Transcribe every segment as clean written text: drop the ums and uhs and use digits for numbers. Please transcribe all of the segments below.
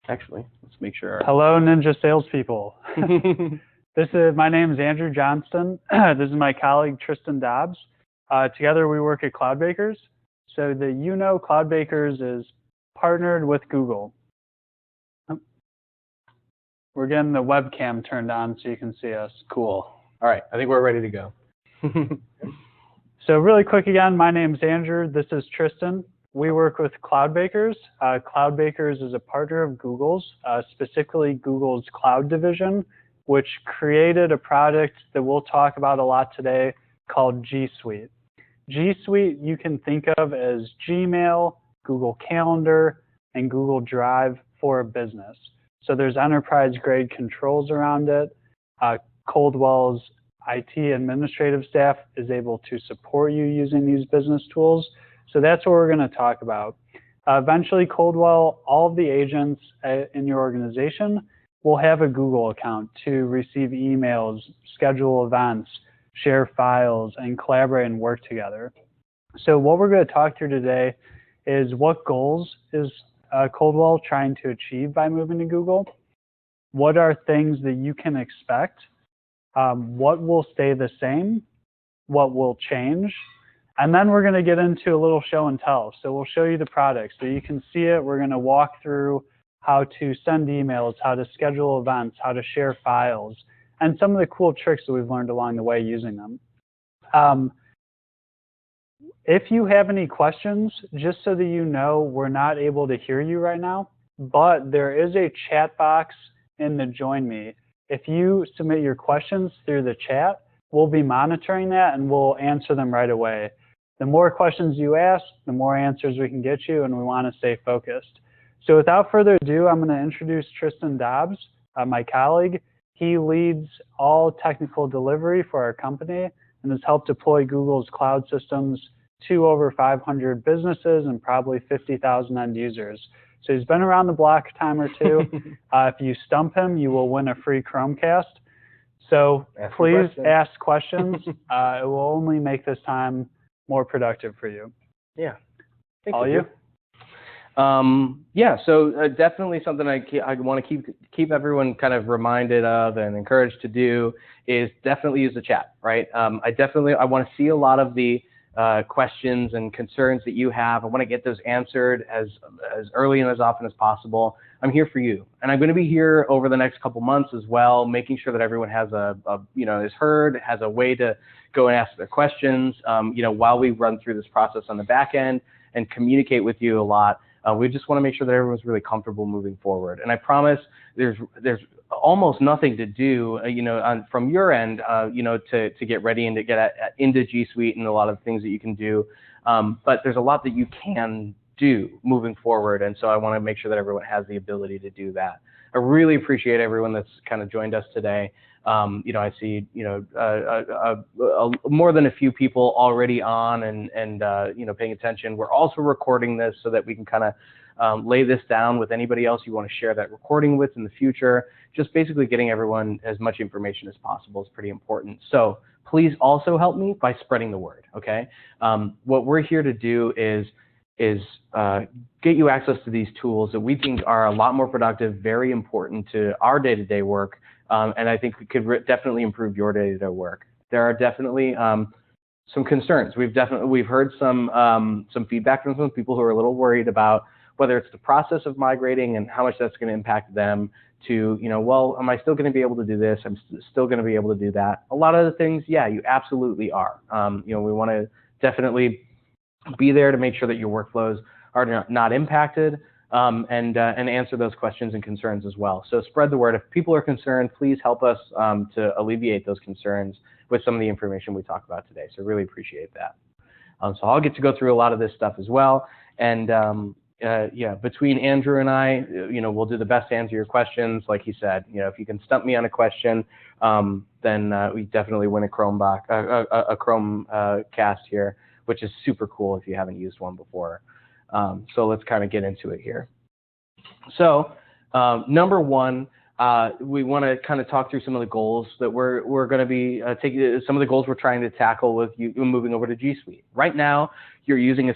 Actually, let's make sure. Hello, Ninja salespeople. My name is Andrew Johnston. This is my colleague Tristan Dobbs. Together we work at Cloudbakers. So Cloudbakers is partnered with Google. We're getting the webcam turned on so you can see us. Cool. All right, I think we're ready to go. So really quick again, my name's Andrew. This is Tristan. We work with Cloudbakers. Cloudbakers is a partner of Google's, specifically Google's cloud division, which created a product that we'll talk about a lot today called G Suite. G Suite you can think of as Gmail, Google Calendar, and Google Drive for a business. So there's enterprise-grade controls around it. Coldwell's IT administrative staff is able to support you using these business tools. So that's what we're going to talk about. Eventually, Coldwell, all of the agents in your organization will have a Google account to receive emails, schedule events, share files, and collaborate and work together. So what we're going to talk through today is what goals is Coldwell trying to achieve by moving to Google? What are things that you can expect? What will stay the same? What will change? And then we're going to get into a little show and tell. So we'll show you the product so you can see it. We're going to walk through how to send emails, how to schedule events, how to share files, and some of the cool tricks that we've learned along the way using them. If you have any questions, just so that you know, we're not able to hear you right now, but there is a chat box in the Join Me. If you submit your questions through the chat, we'll be monitoring that and we'll answer them right away. The more questions you ask, the more answers we can get you, and we want to stay focused. So without further ado, I'm going to introduce Tristan Dobbs, my colleague. He leads all technical delivery for our company and has helped deploy Google's cloud systems to over 500 businesses and probably 50,000 end users. So he's been around the block a time or two. If you stump him, you will win a free Chromecast. So please ask questions. It will only make this time more productive for you. Yeah. All you? Yeah, so definitely something I want to keep everyone kind of reminded of and encouraged to do is definitely use the chat, right? I want to see a lot of the questions and concerns that you have. I want to get those answered as early and as often as possible. I'm here for you, and I'm going to be here over the next couple months as well, making sure that everyone has is heard, has a way to go and ask their questions. While we run through this process on the back end and communicate with you a lot. We just want to make sure that everyone's really comfortable moving forward. And I promise there's almost nothing to do, from your end, to get ready and to get into G Suite and a lot of things that you can do. But there's a lot that you can do moving forward. And so I want to make sure that everyone has the ability to do that. I really appreciate everyone that's kind of joined us today. I see, more than a few people already on and paying attention. We're also recording this so that we can kind of lay this down with anybody else you want to share that recording with in the future. Just basically getting everyone as much information as possible is pretty important. So please also help me by spreading the word, okay? What we're here to do is get you access to these tools that we think are a lot more productive, very important to our day-to-day work, and I think we could definitely improve your day-to-day work. There are definitely some concerns. We've heard some feedback from some people who are a little worried about whether it's the process of migrating and how much that's going to impact them to, well, am I still going to be able to do this? I'm still going to be able to do that. A lot of the things, yeah, you absolutely are. We want to definitely be there to make sure that your workflows are not impacted and answer those questions and concerns as well. So spread the word. If people are concerned, please help us to alleviate those concerns with some of the information we talk about today. So really appreciate that. So I'll get to go through a lot of this stuff as well. And between Andrew and I, we'll do the best to answer your questions. Like he said, if you can stump me on a question, then we definitely win a Chromecast here, which is super cool if you haven't used one before. So let's kind of get into it here. So number one, we want to kind of talk through some of the goals that we're going to be taking, some of the goals we're trying to tackle with you moving over to G Suite. Right now, you're using a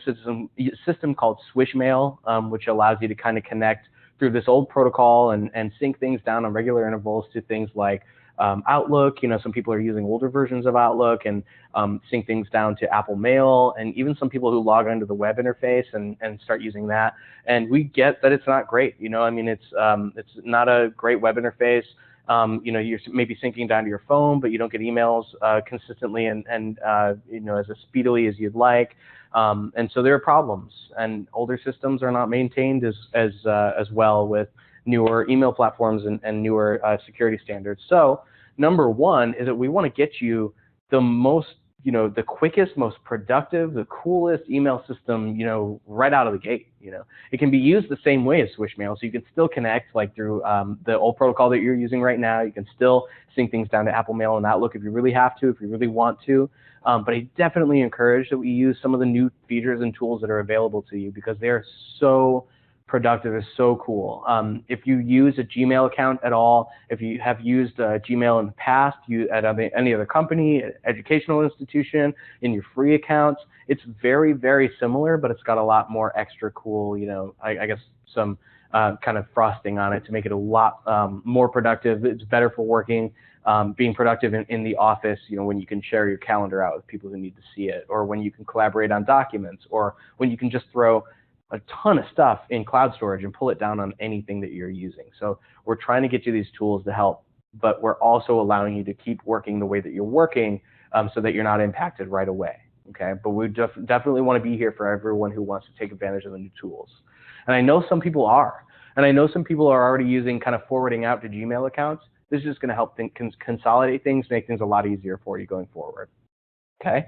system called Swishmail, which allows you to kind of connect through this old protocol and sync things down on regular intervals to things like Outlook. Some people are using older versions of Outlook and sync things down to Apple Mail, and even some people who log onto the web interface and start using that. And we get that it's not great. I mean, it's not a great web interface. You're maybe syncing down to your phone, but you don't get emails consistently and as speedily as you'd like. And so there are problems, and older systems are not maintained as well with newer email platforms and newer security standards. So number one is that we want to get you the most, the quickest, most productive, the coolest email system, right out of the gate. It can be used the same way as Swishmail, so you can still connect like through the old protocol that you're using right now. You can still sync things down to Apple Mail and Outlook if you really have to, if you really want to. But I definitely encourage that we use some of the new features and tools that are available to you, because they are so productive, is so cool. If you use a Gmail account at all, if you have used Gmail in the past, at any other company, educational institution, in your free accounts, it's very, very similar, but it's got a lot more extra cool, I guess some kind of frosting on it to make it a lot more productive. It's better for working, being productive in the office, when you can share your calendar out with people who need to see it, or when you can collaborate on documents, or when you can just throw a ton of stuff in cloud storage and pull it down on anything that you're using. So we're trying to get you these tools to help, but we're also allowing you to keep working the way that you're working, so that you're not impacted right away. Okay, but we definitely want to be here for everyone who wants to take advantage of the new tools. And I know some people are, and I know some people are already using kind of forwarding out to Gmail accounts. This is just going to help consolidate things, make things a lot easier for you going forward. Okay.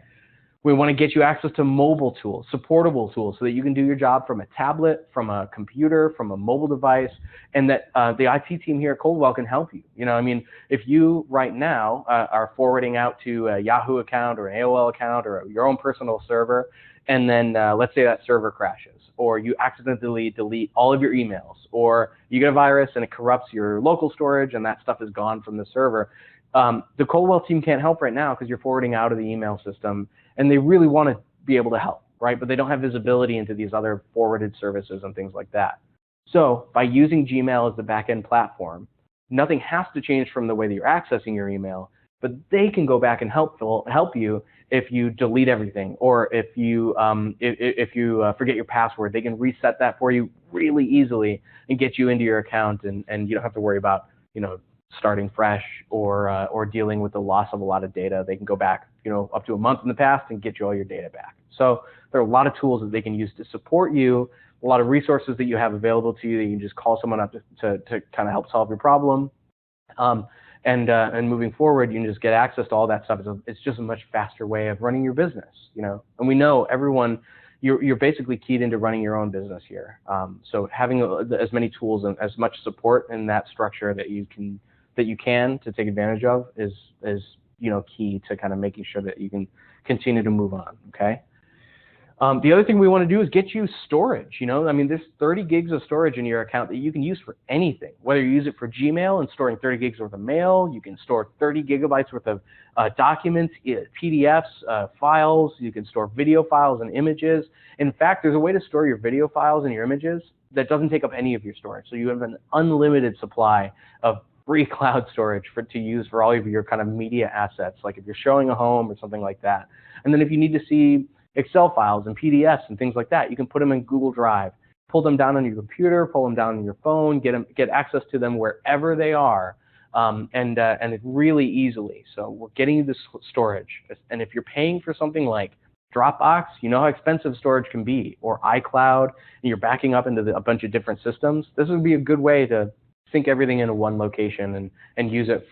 We want to get you access to mobile tools, supportable tools, so that you can do your job from a tablet, from a computer, from a mobile device, and that the IT team here at Coldwell can help you. I mean, if you right now are forwarding out to a Yahoo account or an AOL account or your own personal server, and then let's say that server crashes, or you accidentally delete all of your emails, or you get a virus and it corrupts your local storage and that stuff is gone from the server, the Coldwell team can't help right now because you're forwarding out of the email system, and they really want to be able to help, right? But they don't have visibility into these other forwarded services and things like that. So by using Gmail as the backend platform, nothing has to change from the way that you're accessing your email, but they can go back and help you if you delete everything, or if you forget your password. They can reset that for you really easily and get you into your account, and you don't have to worry about starting fresh or dealing with the loss of a lot of data. They can go back up to a month in the past and get you all your data back. So there are a lot of tools that they can use to support you, a lot of resources that you have available to you that you can just call someone up to kind of help solve your problem. And moving forward, you can just get access to all that stuff. It's just a much faster way of running your business, And we know everyone, you're basically keyed into running your own business here. So having as many tools and as much support in that structure that you can to take advantage of is key to kind of making sure that you can continue to move on. Okay. The other thing we want to do is get you storage. I mean, there's 30 gigs of storage in your account that you can use for anything. Whether you use it for Gmail and storing 30 gigs worth of mail, you can store 30 gigabytes worth of documents, PDFs, files. You can store video files and images. In fact, there's a way to store your video files and your images that doesn't take up any of your storage. So you have an unlimited supply of free cloud storage to use for all of your kind of media assets, like if you're showing a home or something like that. And then if you need to see Excel files and PDFs and things like that, you can put them in Google Drive, pull them down on your computer, pull them down on your phone, get access to them wherever they are, and really easily. So we're getting you this storage. And if you're paying for something like Dropbox, you know how expensive storage can be, or iCloud, and you're backing up into a bunch of different systems, this would be a good way to sync everything into one location and use it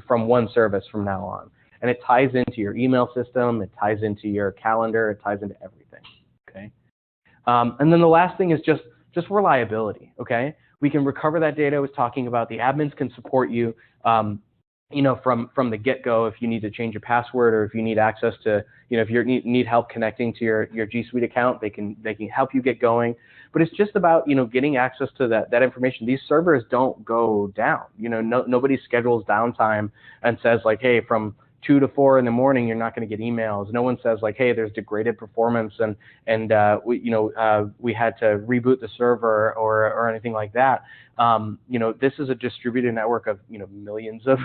from one service from now on. And it ties into your email system, it ties into your calendar, it ties into everything. Okay. And then the last thing is just reliability. Okay. We can recover that data I was talking about. The admins can support you, from the get-go if you need to change your password, or if you need access to, if you need help connecting to your G Suite account, they can help you get going. But it's just about, getting access to that information. These servers don't go down. Nobody schedules downtime and says like, hey, from 2 to 4 in the morning, you're not going to get emails. No one says like, hey, there's degraded performance and we had to reboot the server or anything like that. This is a distributed network of millions of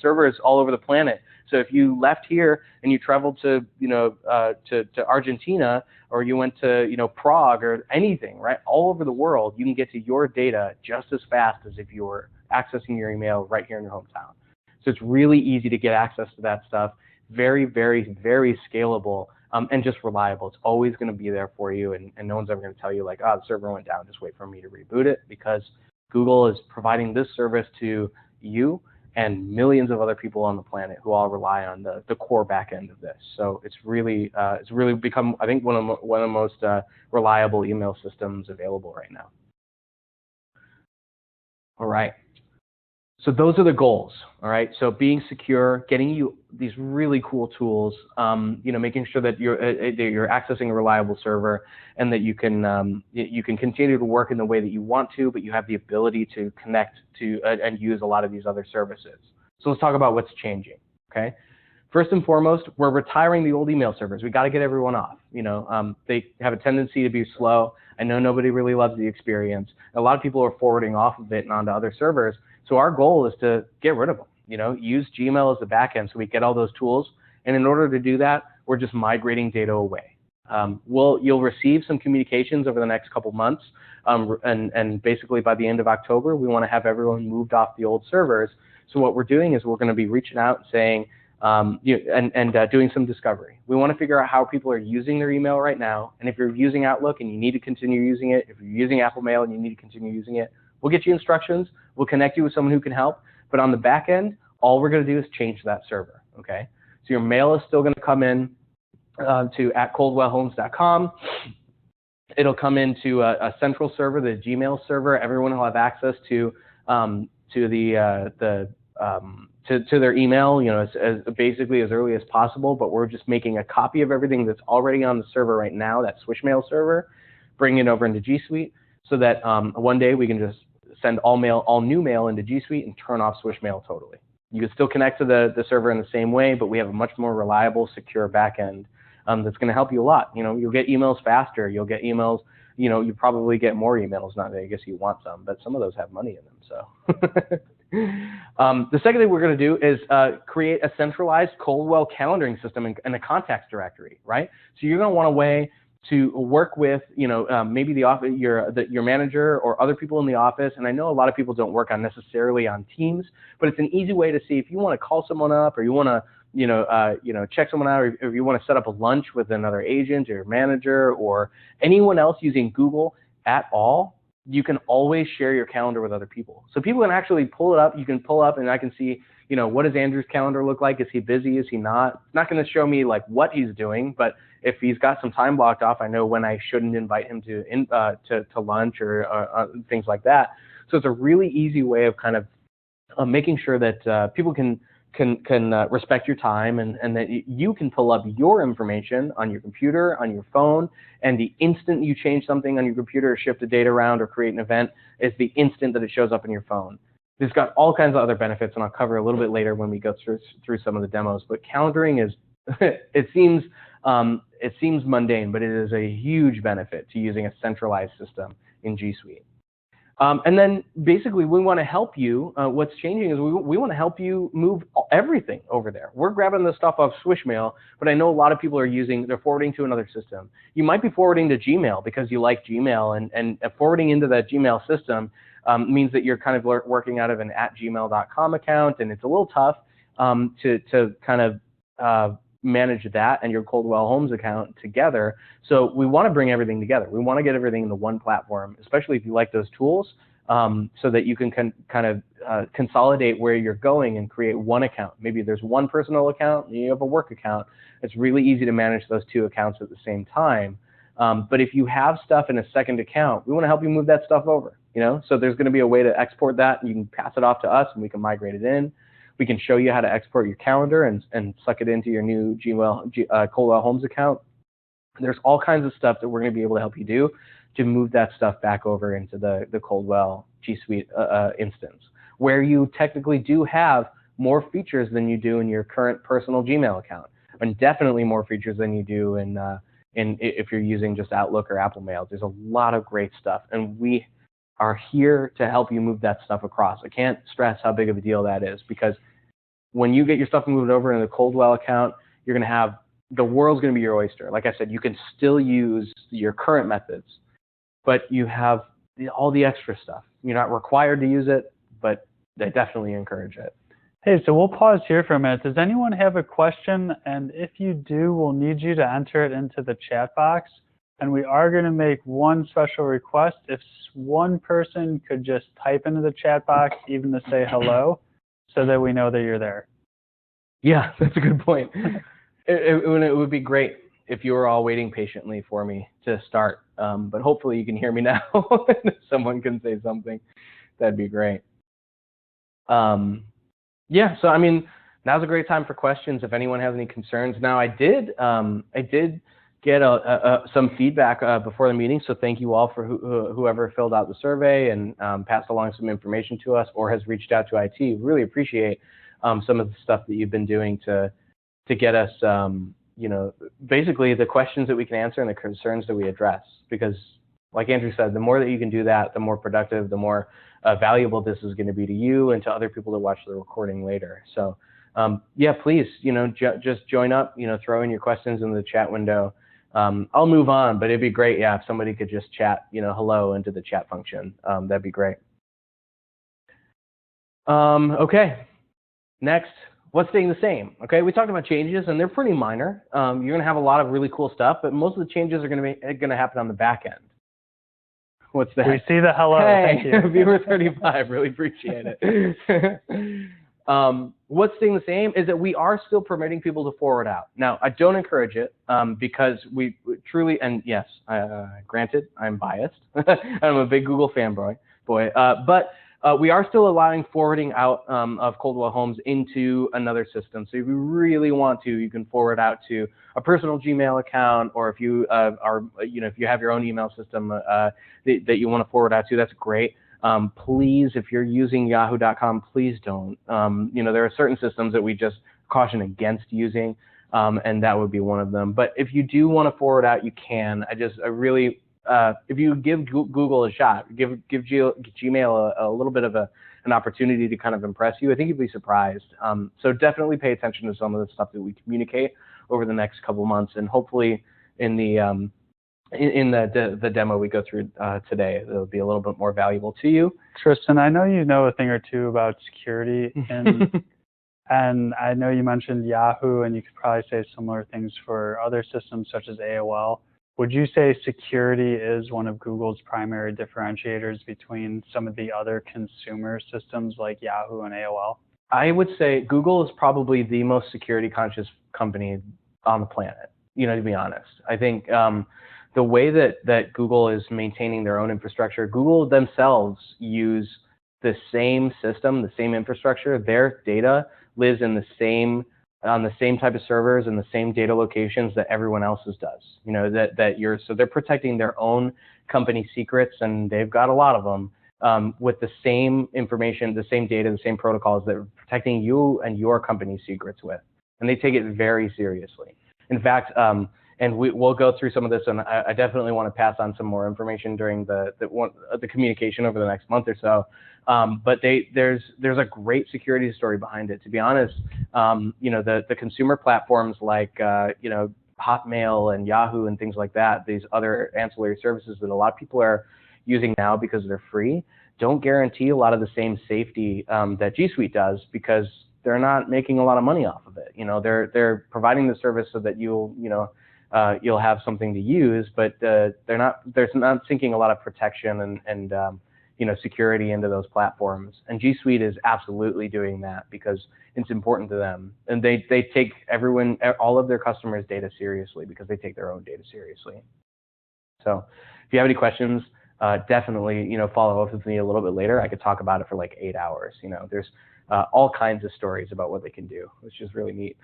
servers all over the planet. So if you left here and you traveled to to Argentina, or you went to Prague or anything, right, all over the world, you can get to your data just as fast as if you were accessing your email right here in your hometown. So it's really easy to get access to that stuff. Very, very, very scalable, and just reliable. It's always going to be there for you, and no one's ever going to tell you like, oh, the server went down, just wait for me to reboot it, because Google is providing this service to you and millions of other people on the planet who all rely on the core back end of this. So it's really become, I think, one of the most reliable email systems available right now. All right. So those are the goals. All right. So being secure, getting you these really cool tools, making sure that you're accessing a reliable server, and that you can continue to work in the way that you want to, but you have the ability to connect to and use a lot of these other services. So let's talk about what's changing. Okay. First and foremost, we're retiring the old email servers. We got to get everyone off. They have a tendency to be slow. I know nobody really loves the experience. A lot of people are forwarding off of it and onto other servers. So our goal is to get rid of them. Use Gmail as the backend so we get all those tools. And in order to do that, we're just migrating data away. You'll receive some communications over the next couple months. And basically by the end of October, we want to have everyone moved off the old servers. So what we're doing is we're going to be reaching out and saying, doing some discovery. We want to figure out how people are using their email right now. And if you're using Outlook and you need to continue using it, if you're using Apple Mail and you need to continue using it, we'll get you instructions. We'll connect you with someone who can help. But on the back end, all we're going to do is change that server. Okay. So your mail is still going to come in to @coldwellhomes.com. It'll come into a central server, the Gmail server. Everyone will have access to their email, as basically as early as possible. But we're just making a copy of everything that's already on the server right now, that Swishmail server, bring it over into G Suite, so that one day we can just send all new mail into G Suite and turn off Swishmail totally. You can still connect to the server in the same way, but we have a much more reliable, secure backend that's going to help you a lot. You'll get emails faster. You'll get emails. You probably get more emails. Not that I guess you want some, but some of those have money in them. So. The second thing we're going to do is create a centralized Coldwell calendaring system and a contacts directory, right? So you're going to want a way to work with, maybe your manager or other people in the office. And I know a lot of people don't work necessarily on Teams, but it's an easy way to see if you want to call someone up, or you want to, check someone out, or if you want to set up a lunch with another agent or your manager or anyone else using Google at all. You can always share your calendar with other people. So people can actually pull it up. You can pull up and I can see, what does Andrew's calendar look like? Is he busy? Is he not? It's not going to show me like what he's doing, but if he's got some time blocked off, I know when I shouldn't invite him to lunch or things like that. So it's a really easy way of kind of making sure that people can respect your time, and that you can pull up your information on your computer, on your phone, and the instant you change something on your computer or shift the data around or create an event is the instant that it shows up in your phone. It's got all kinds of other benefits, and I'll cover a little bit later when we go through some of the demos. But calendaring is, it seems mundane, but it is a huge benefit to using a centralized system in G Suite. And then basically we want to help you. What's changing is we want to help you move everything over there. We're grabbing the stuff off Swishmail, but I know a lot of people they're forwarding to another system. You might be forwarding to Gmail because you like Gmail, and forwarding into that Gmail system means that you're kind of working out of an @gmail.com account, and it's a little tough to kind of manage that and your Coldwell Homes account together. So we want to bring everything together. We want to get everything into one platform, especially if you like those tools, so that you can kind of consolidate where you're going and create one account. Maybe there's one personal account and you have a work account. It's really easy to manage those two accounts at the same time. But if you have stuff in a second account, we want to help you move that stuff over. So there's going to be a way to export that, and you can pass it off to us and we can migrate it in. We can show you how to export your calendar and suck it into your new Coldwell Homes account. There's all kinds of stuff that we're going to be able to help you do to move that stuff back over into the Coldwell G Suite instance, where you technically do have more features than you do in your current personal Gmail account, and definitely more features than you do in if you're using just Outlook or Apple Mail. There's a lot of great stuff, and we are here to help you move that stuff across. I can't stress how big of a deal that is, because when you get your stuff moved over into the Coldwell account, you're going to have, the world's going to be your oyster. Like I said, you can still use your current methods, but you have all the extra stuff. You're not required to use it, but I definitely encourage it. Hey, so we'll pause here for a minute. Does anyone have a question? And if you do, we'll need you to enter it into the chat box. And we are going to make one special request. If one person could just type into the chat box, even to say hello, so that we know that you're there. Yeah, that's a good point. It would be great if you were all waiting patiently for me to start. But hopefully you can hear me now. If someone can say something, that'd be great. Yeah, so I mean, now's a great time for questions if anyone has any concerns. Now, I did get some feedback before the meeting, so thank you all for whoever filled out the survey and passed along some information to us or has reached out to IT. Really appreciate some of the stuff that you've been doing to get us, you know, basically the questions that we can answer and the concerns that we address. Because, like Andrew said, the more that you can do that, the more productive, the more valuable this is going to be to you and to other people that watch the recording later. So, yeah, please, you know, just join up, you know, throw in your questions in the chat window. I'll move on, but it'd be great, yeah, if somebody could just chat, you know, hello into the chat function. That'd be great. Okay, next, what's staying the same? Okay, we talked about changes, and they're pretty minor. You're going to have a lot of really cool stuff, but most of the changes are going to happen on the back end. What's that? We see the hello. Hey, Thank you. viewer 35, really appreciate it. What's staying the same is that we are still permitting people to forward out. Now, I don't encourage it because we truly, and yes, granted, I'm biased. I'm a big Google fanboy, but we are still allowing forwarding out of Coldwell Homes into another system. So if you really want to, you can forward out to a personal Gmail account, or if you are, you know, if you have your own email system that you want to forward out to, that's great. Please, if you're using yahoo.com, please don't. You know, there are certain systems that we just caution against using, and that would be one of them. But if you do want to forward out, you can. I really, if you give Google a shot, give Gmail a little bit of an opportunity to kind of impress you, I think you'd be surprised. So definitely pay attention to some of the stuff that we communicate over the next couple months, and hopefully in the demo we go through today, it'll be a little bit more valuable to you. Tristan, I know you know a thing or two about security, and I know you mentioned Yahoo, and you could probably say similar things for other systems such as AOL. Would you say security is one of Google's primary differentiators between some of the other consumer systems like Yahoo and AOL? I would say Google is probably the most security conscious company on the planet, you know, to be honest. I think the way that Google is maintaining their own infrastructure, Google themselves use the same system, the same infrastructure. Their data lives in on the same type of servers and the same data locations that everyone else's does. You know, so they're protecting their own company secrets, and they've got a lot of them with the same information, the same data, the same protocols that are protecting you and your company's secrets with. And they take it very seriously. In fact, and we'll go through some of this, and I definitely want to pass on some more information during the communication over the next month or so. But there's a great security story behind it. To be honest, you know, the consumer platforms like you know, Hotmail and Yahoo and things like that, these other ancillary services that a lot of people are using now because they're free, don't guarantee a lot of the same safety that G Suite does, because they're not making a lot of money off of it. You know, they're providing the service so that you'll have something to use, but they're not sinking a lot of protection and you know, security into those platforms. And G Suite is absolutely doing that because it's important to them, and they take all of their customers' data seriously because they take their own data seriously. So if you have any questions, definitely, you know, follow up with me a little bit later. I could talk about it for like 8 hours. You know, there's all kinds of stories about what they can do, which is really neat.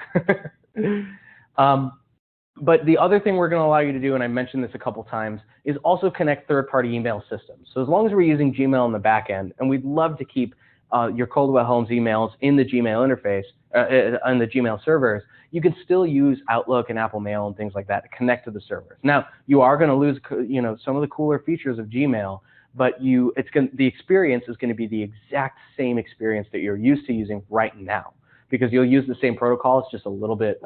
But the other thing we're going to allow you to do, and I mentioned this a couple times, is also connect third-party email systems. So as long as we're using Gmail in the back end, and we'd love to keep your Coldwell Helms emails in the Gmail interface, on the Gmail servers, you can still use Outlook and Apple Mail and things like that to connect to the servers. Now, you are going to lose, some of the cooler features of Gmail, but the experience is going to be the exact same experience that you're used to using right now, because you'll use the same protocol. It's just a little bit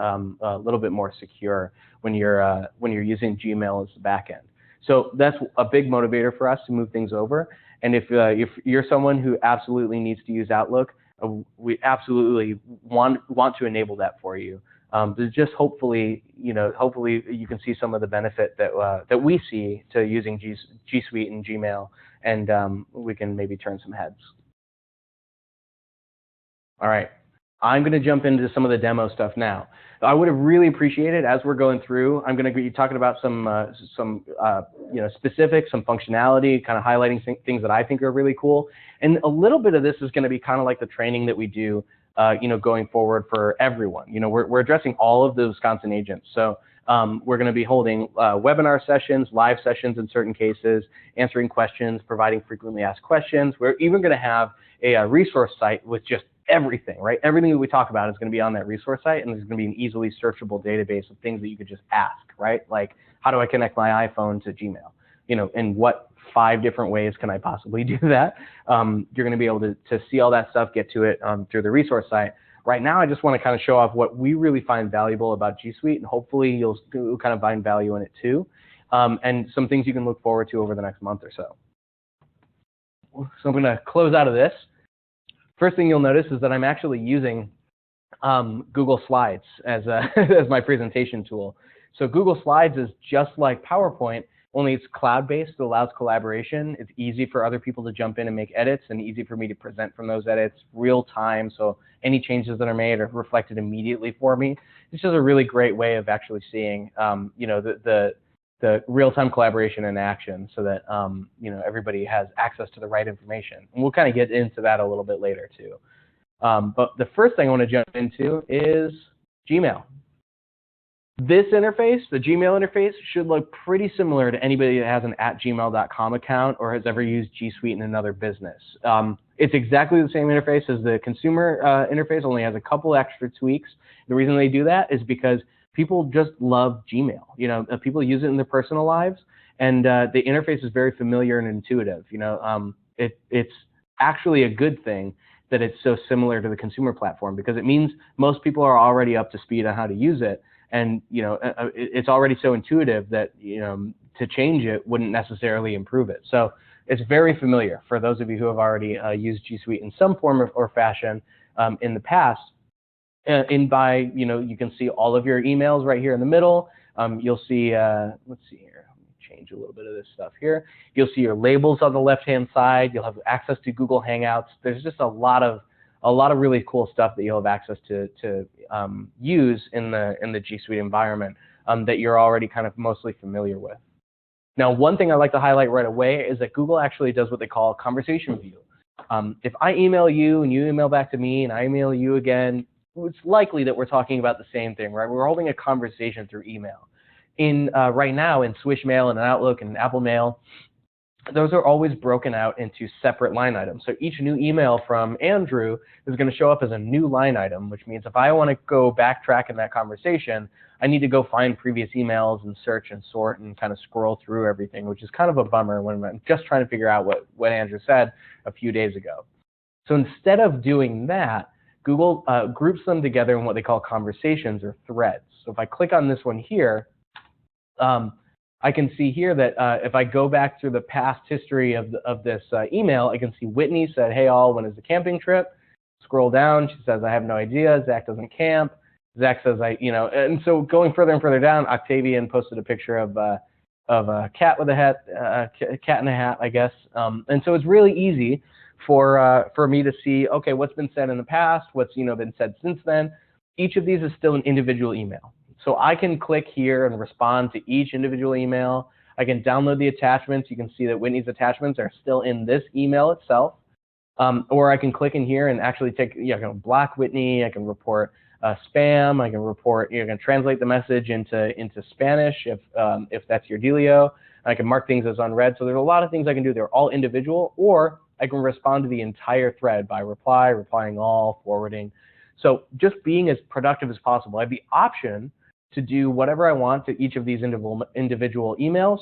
more secure when you're using Gmail as the backend. So that's a big motivator for us to move things over. And if you're someone who absolutely needs to use Outlook, we absolutely want to enable that for you. Just hopefully you can see some of the benefit that we see to using G Suite and Gmail, and we can maybe turn some heads. All right, I'm going to jump into some of the demo stuff now. I would have really appreciated, as we're going through, I'm going to be talking about some specifics, some functionality, kind of highlighting things that I think are really cool. And a little bit of this is going to be kind of like the training that we do, going forward for everyone. We're addressing all of the Wisconsin agents. So we're going to be holding webinar sessions, live sessions in certain cases, answering questions, providing frequently asked questions. We're even going to have a resource site with just everything, right? Everything that we talk about is going to be on that resource site, and there's going to be an easily searchable database of things that you could just ask, right? Like, how do I connect my iPhone to Gmail? In what 5 different ways can I possibly do that? You're going to be able to see all that stuff, get to it through the resource site. Right now, I just want to kind of show off what we really find valuable about G Suite, and hopefully you'll kind of find value in it too, and some things you can look forward to over the next month or so. So I'm going to close out of this. First thing you'll notice is that I'm actually using Google Slides as my presentation tool. So Google Slides is just like PowerPoint, only it's cloud-based. It allows collaboration. It's easy for other people to jump in and make edits, and easy for me to present from those edits real time. So any changes that are made are reflected immediately for me. It's just a really great way of actually seeing the real-time collaboration in action, so that everybody has access to the right information. And we'll kind of get into that a little bit later too. But the first thing I want to jump into is Gmail. This interface, the Gmail interface, should look pretty similar to anybody that has an @gmail.com account or has ever used G Suite in another business. It's exactly the same interface as the consumer interface, only has a couple extra tweaks. The reason they do that is because people just love Gmail. People use it in their personal lives, and the interface is very familiar and intuitive. It's actually a good thing that it's so similar to the consumer platform, because it means most people are already up to speed on how to use it, and it's already so intuitive that to change it wouldn't necessarily improve it. So it's very familiar for those of you who have already used G Suite in some form or fashion in the past. You can see all of your emails right here in the middle. You'll see, let's see here, let me change a little bit of this stuff here. You'll see your labels on the left-hand side. You'll have access to Google Hangouts. There's just a lot of really cool stuff that you'll have access to use in the G Suite environment that you're already kind of mostly familiar with. Now, one thing I'd like to highlight right away is that Google actually does what they call a conversation view. If I email you and you email back to me and I email you again, it's likely that we're talking about the same thing, right? We're holding a conversation through email. Right now in Swish Mail and Outlook and Apple Mail, those are always broken out into separate line items. So each new email from Andrew is going to show up as a new line item, which means if I want to go backtrack in that conversation, I need to go find previous emails and search and sort and kind of scroll through everything, which is kind of a bummer when I'm just trying to figure out what Andrew said a few days ago. So instead of doing that, Google groups them together in what they call conversations or threads. So if I click on this one here, I can see here that if I go back through the past history of this email, I can see Whitney said, "Hey all, when is the camping trip?" Scroll down, she says, "I have no idea. Zach doesn't camp." Zach says, and so going further and further down, Octavian posted a picture of a cat with a hat, cat in a hat, I guess. And so it's really easy for me to see, okay, what's been said in the past, what's been said since then. Each of these is still an individual email. So I can click here and respond to each individual email. I can download the attachments. You can see that Whitney's attachments are still in this email itself. Or I can click in here and actually I can block Whitney. I can report spam. I can report, I can translate the message into Spanish if that's your dealio. I can mark things as unread. So there's a lot of things I can do. They're all individual, or I can respond to the entire thread by replying all, forwarding. So just being as productive as possible. I have the option to do whatever I want to each of these individual emails,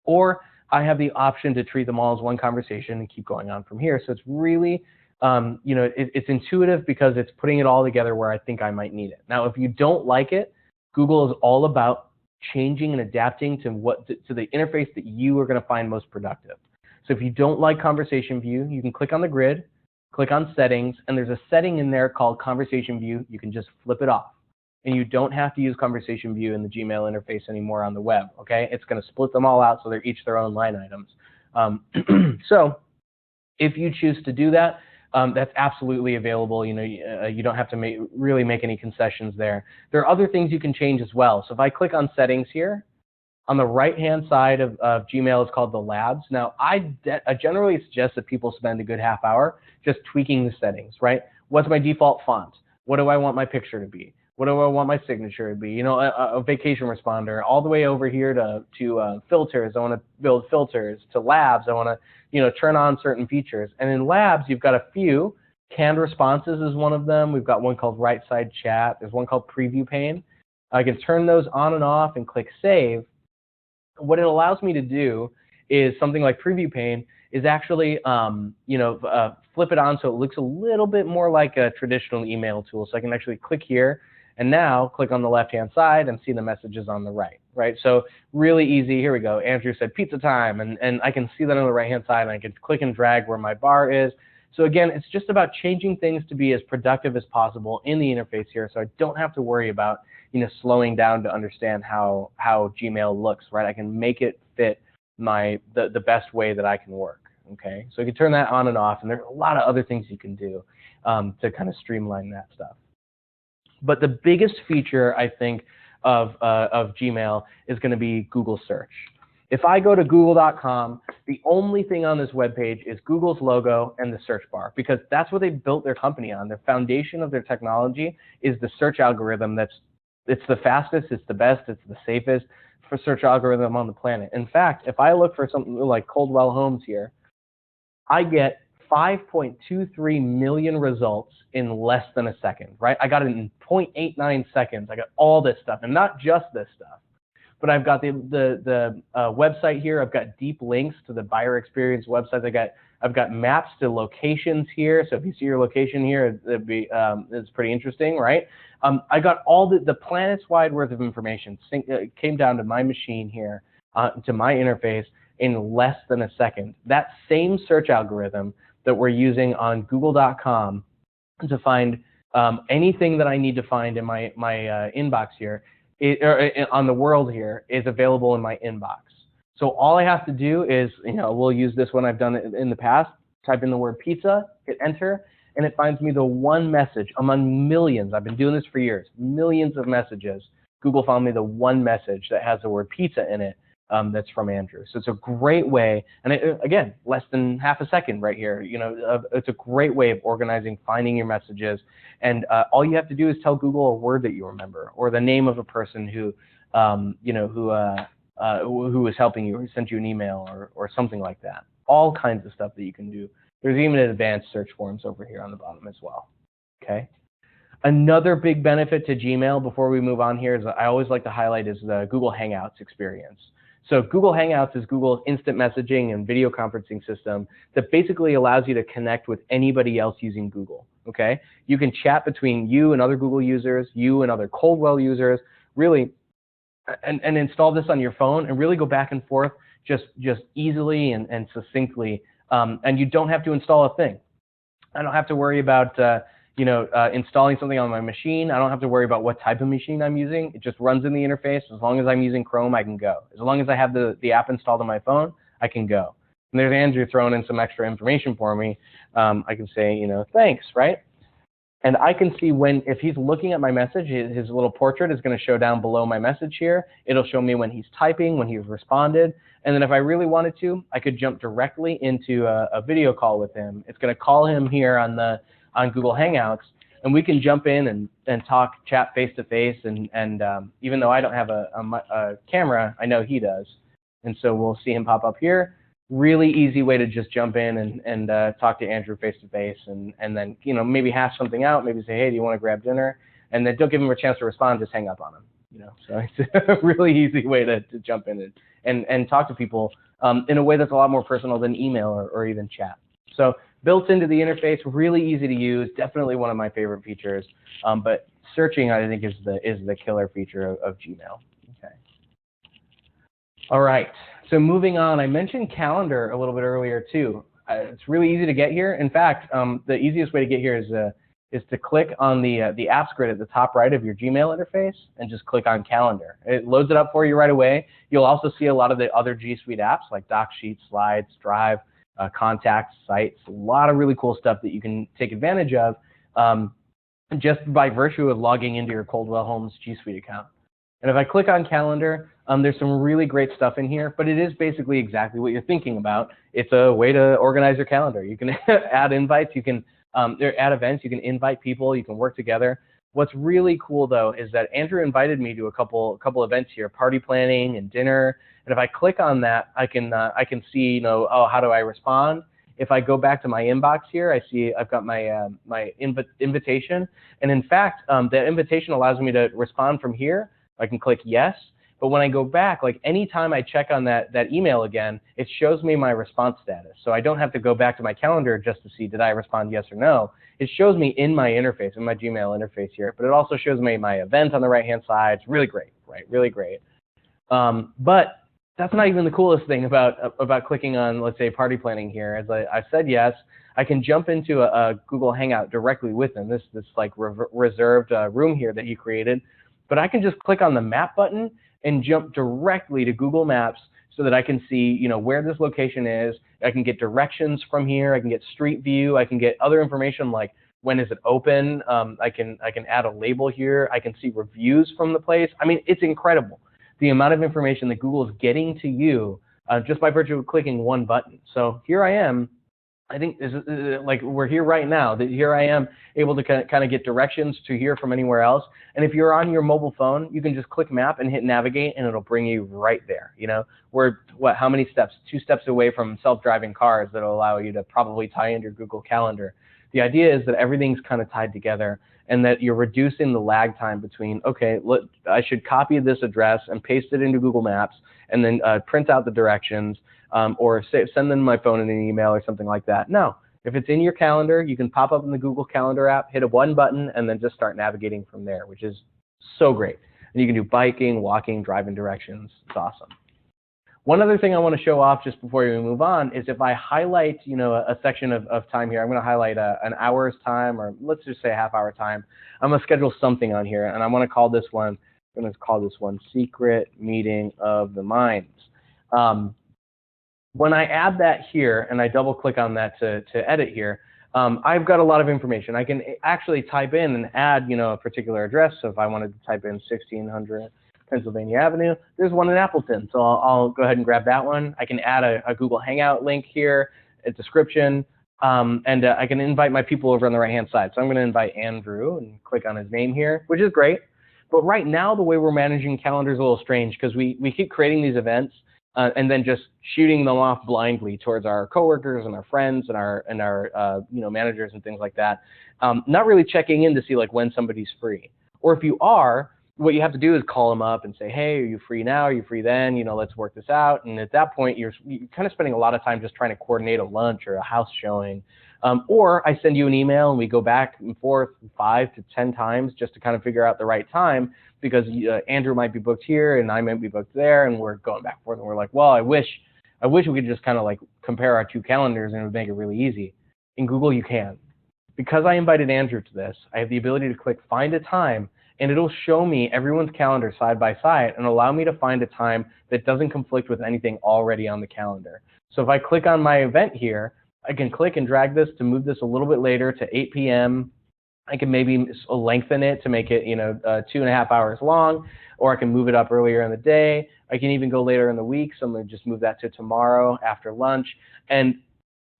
or I have the option to treat them all as one conversation and keep going on from here. So it's really, it's intuitive because it's putting it all together where I think I might need it. Now, if you don't like it, Google is all about changing and adapting to the interface that you are going to find most productive. So if you don't like Conversation View, you can click on the grid, click on Settings, and there's a setting in there called Conversation View. You can just flip it off. And you don't have to use Conversation View in the Gmail interface anymore on the web, okay? It's going to split them all out so they're each their own line items. So if you choose to do that, that's absolutely available. You don't have to really make any concessions there. There are other things you can change as well. So if I click on Settings here, on the right-hand side of Gmail is called the Labs. Now, I generally suggest that people spend a good half hour just tweaking the settings, right? What's my default font? What do I want my picture to be? What do I want my signature to be? A vacation responder, all the way over here to filters. I want to build filters. To Labs, I want to turn on certain features. And in Labs, you've got a few. Canned responses is one of them. We've got one called right side chat. There's one called preview pane. I can turn those on and off and click save. What it allows me to do is something like preview pane is actually flip it on so it looks a little bit more like a traditional email tool. So I can actually click here and now click on the left-hand side and see the messages on the right? So really easy. Here we go. Andrew said pizza time, and I can see that on the right-hand side, and I can click and drag where my bar is. So again, it's just about changing things to be as productive as possible in the interface here, so I don't have to worry about slowing down to understand how Gmail looks, right? I can make it fit the best way that I can work. Okay, so you can turn that on and off, and there's a lot of other things you can do to kind of streamline that stuff. But the biggest feature, I think, of Gmail is going to be Google search. If I go to google.com, the only thing on this web page is Google's logo and the search bar, because that's what they built their company on. The foundation of their technology is the search algorithm. It's the fastest, it's the best, it's the safest for search algorithm on the planet. In fact, if I look for something like Coldwell Homes here, I get 5.23 million results in less than a second, right? I got it in 0.89 seconds. I got all this stuff, and not just this stuff, but I've got the website here. I've got deep links to the buyer experience websites. I've got maps to locations here. So if you see your location here, it's pretty interesting, right? I got all the planet's wide worth of information. Came down to my machine here, to my interface in less than a second. That same search algorithm that we're using on google.com to find anything that I need to find in my inbox here, on the world here, is available in my inbox. So all I have to do is, we'll use this one I've done it in the past, type in the word pizza, hit enter, and it finds me the one message among millions. I've been doing this for years, millions of messages. Google found me the one message that has the word pizza in it. That's from Andrew. So it's a great way, and again, less than half a second right here. It's a great way of organizing, finding your messages, and all you have to do is tell Google a word that you remember, or the name of a person who was helping you, or sent you an email, or something like that. All kinds of stuff that you can do. There's even advanced search forms over here on the bottom as well. Okay. Another big benefit to Gmail before we move on here is I always like to highlight is the Google Hangouts experience. So Google Hangouts is Google's instant messaging and video conferencing system that basically allows you to connect with anybody else using Google, okay? You can chat between you and other Google users, you and other Coldwell users, really, and install this on your phone and really go back and forth just easily and succinctly, and you don't have to install a thing. I don't have to worry about installing something on my machine. I don't have to worry about what type of machine I'm using. It just runs in the interface. As long as I'm using Chrome, I can go. As long as I have the app installed on my phone, I can go. And there's Andrew throwing in some extra information for me. I can say, thanks, right? And I can see if he's looking at my message, his little portrait is going to show down below my message here. It'll show me when he's typing, when he's responded. And then if I really wanted to, I could jump directly into a video call with him. It's going to call him here on Google Hangouts, and we can jump in and chat face-to-face, and even though I don't have a camera, I know he does. And so we'll see him pop up here. Really easy way to just jump in and talk to Andrew face to face, and then maybe hash something out. Maybe say, hey, do you want to grab dinner? And then don't give him a chance to respond. Just hang up on him. So it's a really easy way to jump in and talk to people in a way that's a lot more personal than email or even chat. So built into the interface, really easy to use. Definitely one of my favorite features. But searching, I think, is the killer feature of Gmail. Okay. All right. So moving on, I mentioned Calendar a little bit earlier too. It's really easy to get here. In fact, the easiest way to get here is to click on the apps grid at the top right of your Gmail interface and just click on Calendar. It loads it up for you right away. You'll also see a lot of the other G Suite apps like Doc Sheets, Slides, Drive, Contacts, Sites. A lot of really cool stuff that you can take advantage of just by virtue of logging into your Coldwell Homes G Suite account. And if I click on Calendar, there's some really great stuff in here, but it is basically exactly what you're thinking about. It's a way to organize your calendar. You can add invites, you can add events, you can invite people, you can work together. What's really cool though is that Andrew invited me to a couple events here, party planning and dinner. And if I click on that, I can see, oh, how do I respond? If I go back to my inbox here, I see I've got my my invitation, and in fact, that invitation allows me to respond from here. I can click yes, but when I go back, like anytime I check on that email again, it shows me my response status. So I don't have to go back to my calendar just to see did I respond yes or no. It shows me in my interface, in my Gmail interface here, but it also shows me my event on the right-hand side. It's really great, right? Really great. But that's not even the coolest thing about clicking on, let's say, party planning here. As I said yes, I can jump into a Google Hangout directly with him. This like reserved room here that he created. But I can just click on the map button and jump directly to Google Maps so that I can see, where this location is. I can get directions from here. I can get street view. I can get other information like when is it open. I can add a label here. I can see reviews from the place. I mean, it's incredible the amount of information that Google is getting to you just by virtue of clicking one button. So here I am. I think this is like we're here right now. That here I am able to kind of get directions to here from anywhere else. And if you're on your mobile phone, you can just click map and hit navigate, and it'll bring you right there. We're how many steps? 2 steps away from self-driving cars that'll allow you to probably tie into your Google Calendar. The idea is that everything's kind of tied together, and that you're reducing the lag time between, okay, I should copy this address and paste it into Google Maps, and then print out the directions. Or send them my phone in an email or something like that. No, if it's in your calendar, you can pop up in the Google Calendar app, hit one button, and then just start navigating from there, which is so great. And you can do biking, walking, driving directions. It's awesome. One other thing I want to show off just before we move on is if I highlight, a section of time here, I'm going to highlight an hour's time, or let's just say a half-hour time. I'm going to schedule something on here, and I want to call this one. I'm going to call this one Secret Meeting of the Minds. When I add that here and I double click on that to edit here, I've got a lot of information. I can actually type in and add, a particular address. So if I wanted to type in 1600 Pennsylvania Avenue, there's one in Appleton. So I'll go ahead and grab that one. I can add a Google Hangout link here, a description, and I can invite my people over on the right-hand side. So I'm going to invite Andrew and click on his name here, which is great. But right now, the way we're managing calendar is a little strange because we keep creating these events and then just shooting them off blindly towards our coworkers and our friends and our managers and things like that. Not really checking in to see like when somebody's free. Or if you are, what you have to do is call them up and say, hey, are you free now? Are you free then? Let's work this out. And at that point, you're kind of spending a lot of time just trying to coordinate a lunch or a house showing. Or I send you an email and we go back and forth 5 to 10 times just to kind of figure out the right time, because Andrew might be booked here and I might be booked there, and we're going back and forth and we're like, well, I wish we could just kind of like compare our 2 calendars and it would make it really easy. In Google, you can. Because I invited Andrew to this, I have the ability to click find a time, and it'll show me everyone's calendar side by side and allow me to find a time that doesn't conflict with anything already on the calendar. So if I click on my event here, I can click and drag this to move this a little bit later to 8 p.m. I can maybe lengthen it to make it 2.5 hours long, or I can move it up earlier in the day. I can even go later in the week, so I'm going to just move that to tomorrow after lunch. And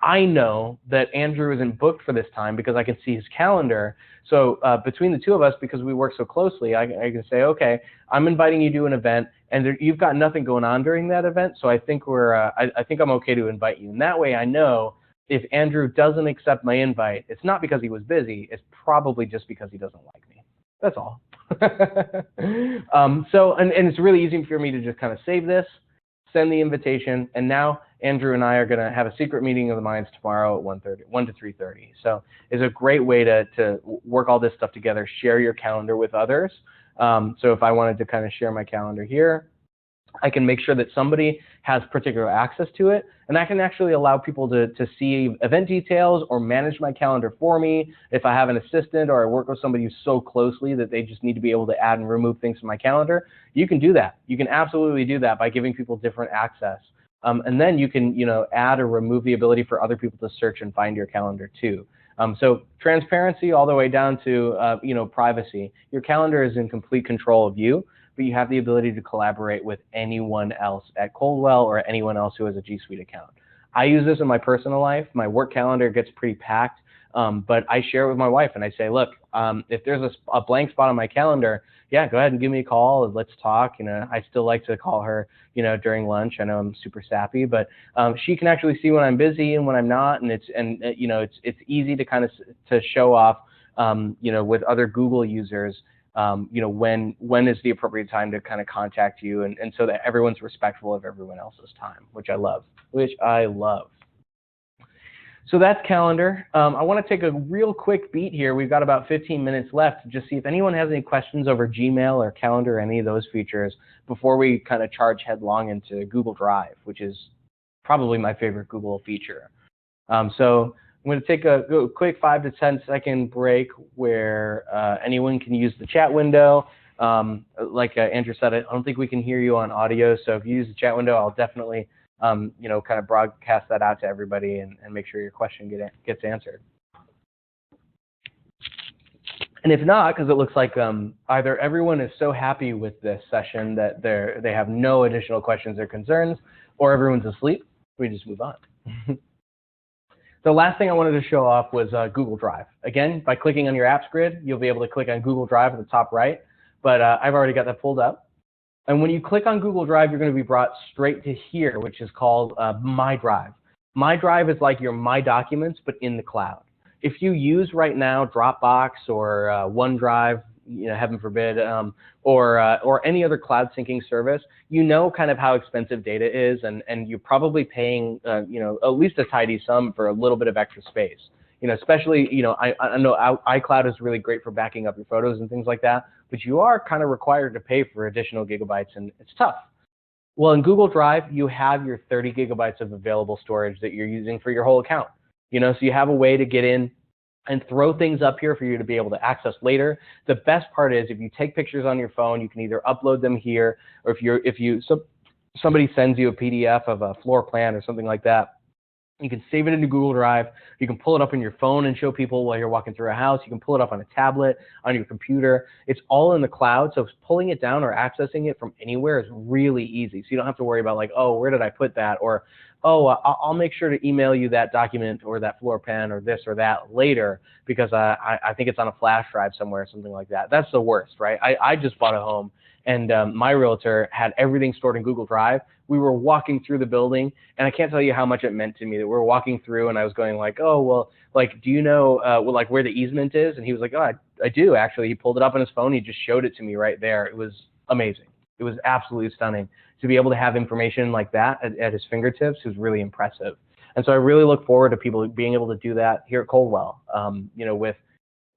I know that Andrew isn't booked for this time because I can see his calendar. So between the two of us, because we work so closely, I can say, okay, I'm inviting you to an event, and you've got nothing going on during that event, so I think I think I'm okay to invite you. And that way I know if Andrew doesn't accept my invite, it's not because he was busy, it's probably just because he doesn't like me. That's all. And it's really easy for me to just kind of save this, send the invitation, and now Andrew and I are going to have a secret meeting of the minds tomorrow at 1 to 3:30. So it's a great way to work all this stuff together, share your calendar with others. So if I wanted to kind of share my calendar here, I can make sure that somebody has particular access to it, and I can actually allow people to see event details or manage my calendar for me. If I have an assistant or I work with somebody who's so closely that they just need to be able to add and remove things from my calendar, you can do that. You can absolutely do that by giving people different access. And then you can, add or remove the ability for other people to search and find your calendar too. So transparency all the way down to, privacy. Your calendar is in complete control of you, but you have the ability to collaborate with anyone else at Coldwell or anyone else who has a G Suite account. I use this in my personal life. My work calendar gets pretty packed, but I share it with my wife and I say, look, if there's a blank spot on my calendar, yeah, go ahead and give me a call and let's talk. I still like to call her, during lunch. I know I'm super sappy, but she can actually see when I'm busy and when I'm not, and it's easy to kind of to show off, with other Google users. When is the appropriate time to kind of contact you, and so that everyone's respectful of everyone else's time, which I love. So that's calendar. I want to take a real quick beat here. We've got about 15 minutes left to just see if anyone has any questions over Gmail or calendar, any of those features, before we kind of charge headlong into Google Drive, which is probably my favorite Google feature. So I'm going to take a quick 5 to 10 second break where anyone can use the chat window. Like Andrew said, I don't think we can hear you on audio, so if you use the chat window, I'll definitely kind of broadcast that out to everybody and make sure your question gets answered. And if not, because it looks like either everyone is so happy with this session that they have no additional questions or concerns, or everyone's asleep, we just move on. The last thing I wanted to show off was Google Drive. Again, by clicking on your apps grid, you'll be able to click on Google Drive at the top right, but I've already got that pulled up. And when you click on Google Drive, you're going to be brought straight to here, which is called My Drive. My Drive is like your My Documents, but in the cloud. If you use right now Dropbox or OneDrive, heaven forbid, or any other cloud syncing service, kind of how expensive data is, and you're probably paying at least a tidy sum for a little bit of extra space. Especially, I know iCloud is really great for backing up your photos and things like that, but you are kind of required to pay for additional gigabytes, and it's tough. Well, in Google Drive, you have your 30 gigabytes of available storage that you're using for your whole account. So you have a way to get in and throw things up here for you to be able to access later. The best part is if you take pictures on your phone, you can either upload them here, or somebody sends you a PDF of a floor plan or something like that, you can save it into Google Drive. You can pull it up on your phone and show people while you're walking through a house. You can pull it up on a tablet, on your computer. It's all in the cloud, so pulling it down or accessing it from anywhere is really easy. So you don't have to worry about like, oh, where did I put that? Or, oh, I'll make sure to email you that document or that floor plan or this or that later because I think it's on a flash drive somewhere or something like that. That's the worst, right? I just bought a home, and my realtor had everything stored in Google Drive. We were walking through the building, and I can't tell you how much it meant to me that we were walking through, and I was going like, oh, well, like, do you know like where the easement is? And he was like, oh, I do, actually. He pulled it up on his phone. He just showed it to me right there. It was amazing. It was absolutely stunning. To be able to have information like that at his fingertips was really impressive. And so I really look forward to people being able to do that here at Coldwell,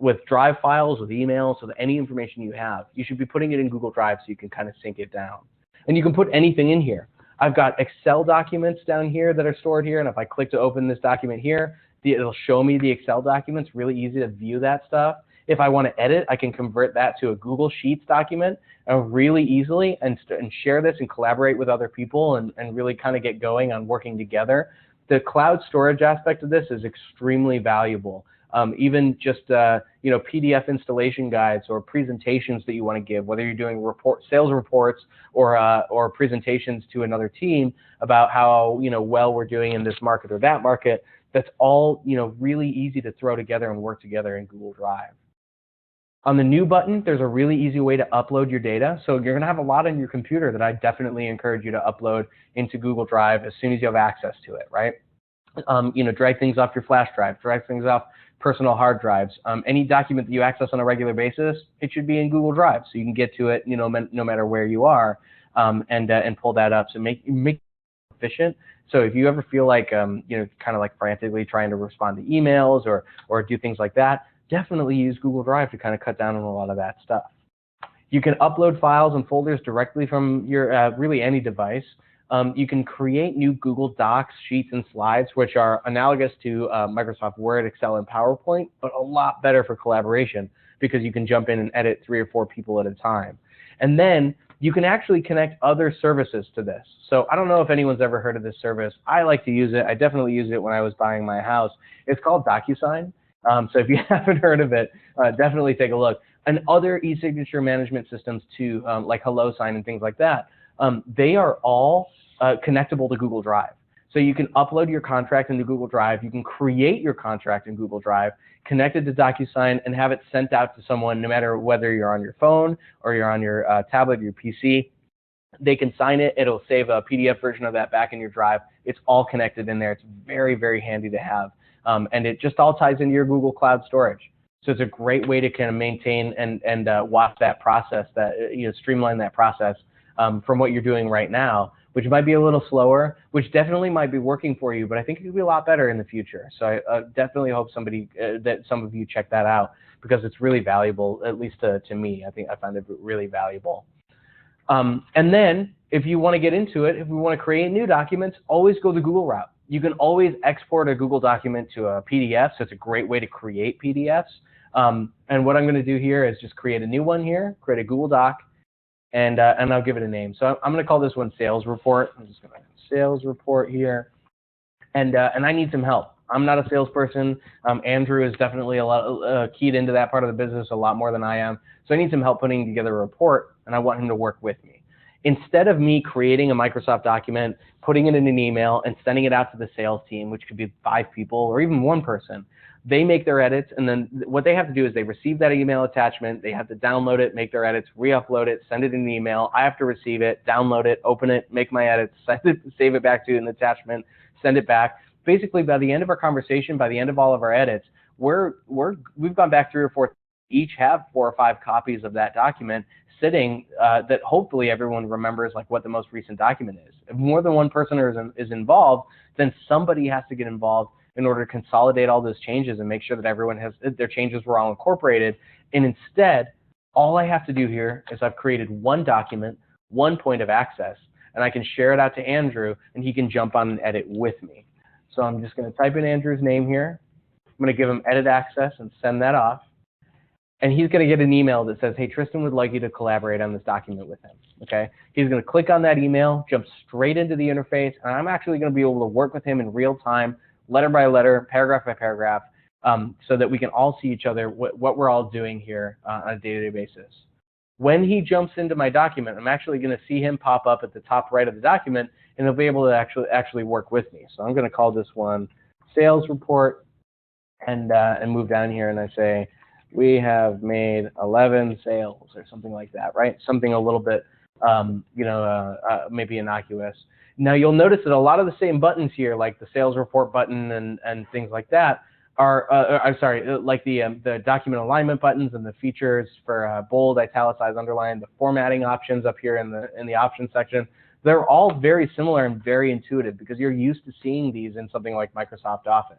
with Drive files, with emails, with any information you have. You should be putting it in Google Drive so you can kind of sync it down. And you can put anything in here. I've got Excel documents down here that are stored here, and if I click to open this document here, it'll show me the Excel documents, really easy to view that stuff. If I want to edit, I can convert that to a Google Sheets document really easily and share this and collaborate with other people and really kind of get going on working together. The cloud storage aspect of this is extremely valuable. Even just PDF installation guides or presentations that you want to give, whether you're doing sales reports or presentations to another team about how well we're doing in this market or that market. that's all, really easy to throw together and work together in Google Drive. On the new button, there's a really easy way to upload your data. So you're going to have a lot on your computer that I definitely encourage you to upload into Google Drive as soon as you have access to it, right? Drag things off your flash drive, drag things off personal hard drives. Any document that you access on a regular basis, it should be in Google Drive, so you can get to it, no matter where you are, and pull that up. So make it efficient. So if you ever feel like, kind of like frantically trying to respond to emails or do things like that, definitely use Google Drive to kind of cut down on a lot of that stuff. You can upload files and folders directly from your really any device. You can create new Google Docs, Sheets, and Slides, which are analogous to Microsoft Word, Excel, and PowerPoint, but a lot better for collaboration because you can jump in and edit 3 or 4 people at a time. And then you can actually connect other services to this. So I don't know if anyone's ever heard of this service. I like to use it. I definitely used it when I was buying my house. It's called DocuSign. So if you haven't heard of it, definitely take a look. And other e-signature management systems too, like HelloSign and things like that, they are all connectable to Google Drive. So you can upload your contract into Google Drive. You can create your contract in Google Drive, connect it to DocuSign, and have it sent out to someone, no matter whether you're on your phone or you're on your tablet, your PC. They can sign it. It'll save a PDF version of that back in your Drive. It's all connected in there. It's very, very handy to have. And it just all ties into your Google Cloud storage. So it's a great way to kind of maintain and watch that process, streamline that process from what you're doing right now, which might be a little slower, which definitely might be working for you, but I think it could be a lot better in the future. So I definitely hope that some of you check that out because it's really valuable, at least to me. I think I find it really valuable. And then if you want to get into it, if we want to create new documents, always go the Google route. You can always export a Google document to a PDF, so it's a great way to create PDFs. And what I'm going to do here is just create a new one here, create a Google Doc, and I'll give it a name. So I'm going to call this one Sales Report. I'm just going to Sales Report here, and I need some help. I'm not a salesperson. Andrew is definitely a lot keyed into that part of the business a lot more than I am. So I need some help putting together a report, and I want him to work with me. Instead of me creating a Microsoft document, putting it in an email, and sending it out to the sales team, which could be 5 people or even 1 person, they make their edits, and then what they have to do is they receive that email attachment, they have to download it, make their edits, re-upload it, send it in an email. I have to receive it, download it, open it, make my edits, save it back to an attachment, send it back. Basically, by the end of our conversation, by the end of all of our edits, we've gone back 3 or 4, each have 4 or 5 copies of that document sitting that hopefully everyone remembers like what the most recent document is. If more than 1 person is involved, then somebody has to get involved in order to consolidate all those changes and make sure that everyone has their changes were all incorporated. And instead, all I have to do here is I've created 1 document, 1 point of access, and I can share it out to Andrew, and he can jump on and edit with me. So I'm just going to type in Andrew's name here. I'm going to give him edit access and send that off. And he's going to get an email that says, hey, Tristan would like you to collaborate on this document with him. Okay? He's going to click on that email, jump straight into the interface, and I'm actually going to be able to work with him in real time, letter by letter, paragraph by paragraph, so that we can all see each other, what we're all doing here on a day-to-day basis. When he jumps into my document, I'm actually going to see him pop up at the top right of the document, and he'll be able to actually work with me. So I'm going to call this one Sales Report, and move down here, and I say, we have made 11 sales or something like that, right? Something a little bit, maybe innocuous. Now you'll notice that a lot of the same buttons here, like the sales report button and things like that, are like the document alignment buttons and the features for bold, italicize, underline, the formatting options up here in the options section. They're all very similar and very intuitive because you're used to seeing these in something like Microsoft Office.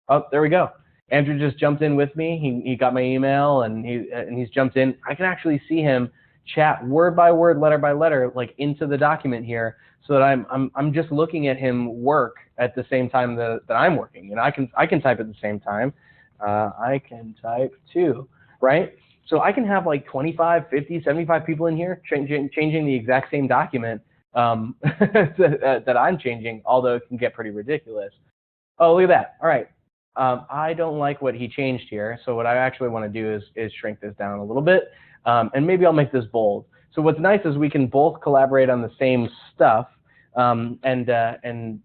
Oh, there we go. Andrew just jumped in with me. He got my email and he's jumped in. I can actually see him chat word by word, letter by letter, like into the document here, so that I'm just looking at him work at the same time that I'm working. And I can type at the same time. I can type too, right? So I can have like 25, 50, 75 people in here changing the exact same document that I'm changing, although it can get pretty ridiculous. Oh, look at that. All right. I don't like what he changed here, so what I actually want to do is shrink this down a little bit, and maybe I'll make this bold. So what's nice is we can both collaborate on the same stuff, in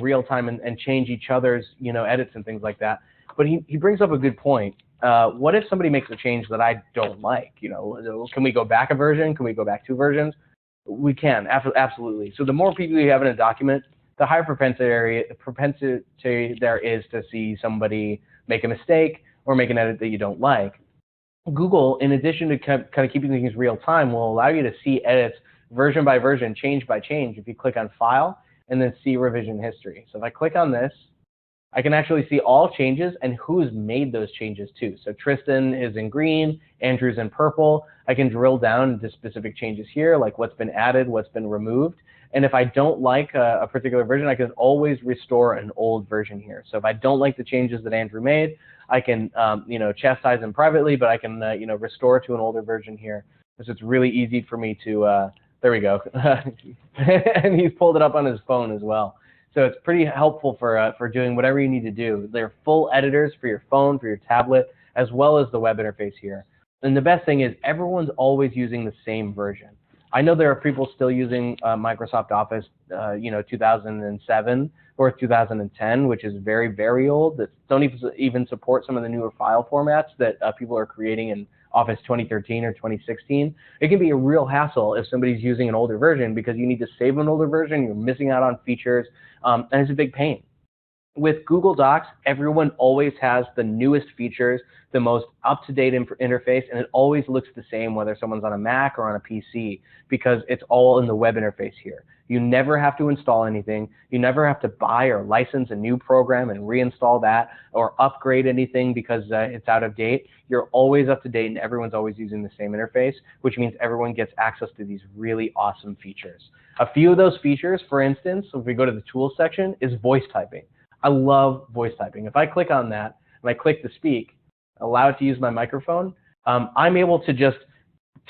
real time and change each other's edits and things like that. But he brings up a good point. What if somebody makes a change that I don't like? Can we go back a version? Can we go back 2 versions? We can, absolutely. So the more people you have in a document, the higher propensity there is to see somebody make a mistake or make an edit that you don't like. Google, in addition to kind of keeping things real time, will allow you to see edits version by version, change by change, if you click on File and then see Revision History. So if I click on this, I can actually see all changes and who's made those changes too. So Tristan is in green, Andrew's in purple. I can drill down into specific changes here, like what's been added, what's been removed. And if I don't like a particular version, I can always restore an old version here. So if I don't like the changes that Andrew made, I can chastise him privately, but I can restore to an older version here. So it's really easy for me to, there we go. And he's pulled it up on his phone as well. So it's pretty helpful for doing whatever you need to do. They're full editors for your phone, for your tablet, as well as the web interface here. And the best thing is everyone's always using the same version. I know there are people still using Microsoft Office 2007 or 2010, which is very, very old, that don't even support some of the newer file formats that people are creating in Office 2013 or 2016. It can be a real hassle if somebody's using an older version because you need to save an older version, you're missing out on features, and it's a big pain. With Google Docs, everyone always has the newest features, the most up-to-date interface, and it always looks the same whether someone's on a Mac or on a PC because it's all in the web interface here. You never have to install anything. You never have to buy or license a new program and reinstall that or upgrade anything because it's out of date. You're always up to date and everyone's always using the same interface, which means everyone gets access to these really awesome features. A few of those features, for instance, if we go to the tools section, is voice typing. I love voice typing. If I click on that and I click to speak, allow it to use my microphone, I'm able to just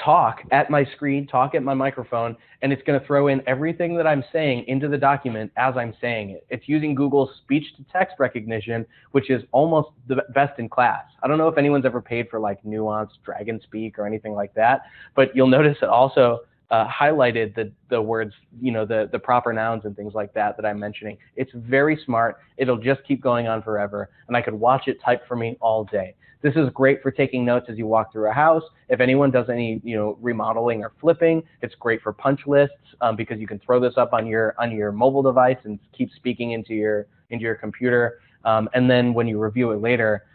talk at my screen, talk at my microphone, and it's going to throw in everything that I'm saying into the document as I'm saying it. It's using Google's speech-to-text recognition, which is almost the best in class. I don't know if anyone's ever paid for like Nuance, Dragon Speak, or anything like that, but you'll notice it also highlighted the words, the proper nouns and things like that I'm mentioning. It's very smart. It'll just keep going on forever, and I could watch it type for me all day. This is great for taking notes as you walk through a house. If anyone does any remodeling or flipping, it's great for punch lists because you can throw this up on your mobile device and keep speaking into your computer. And then when you review it later,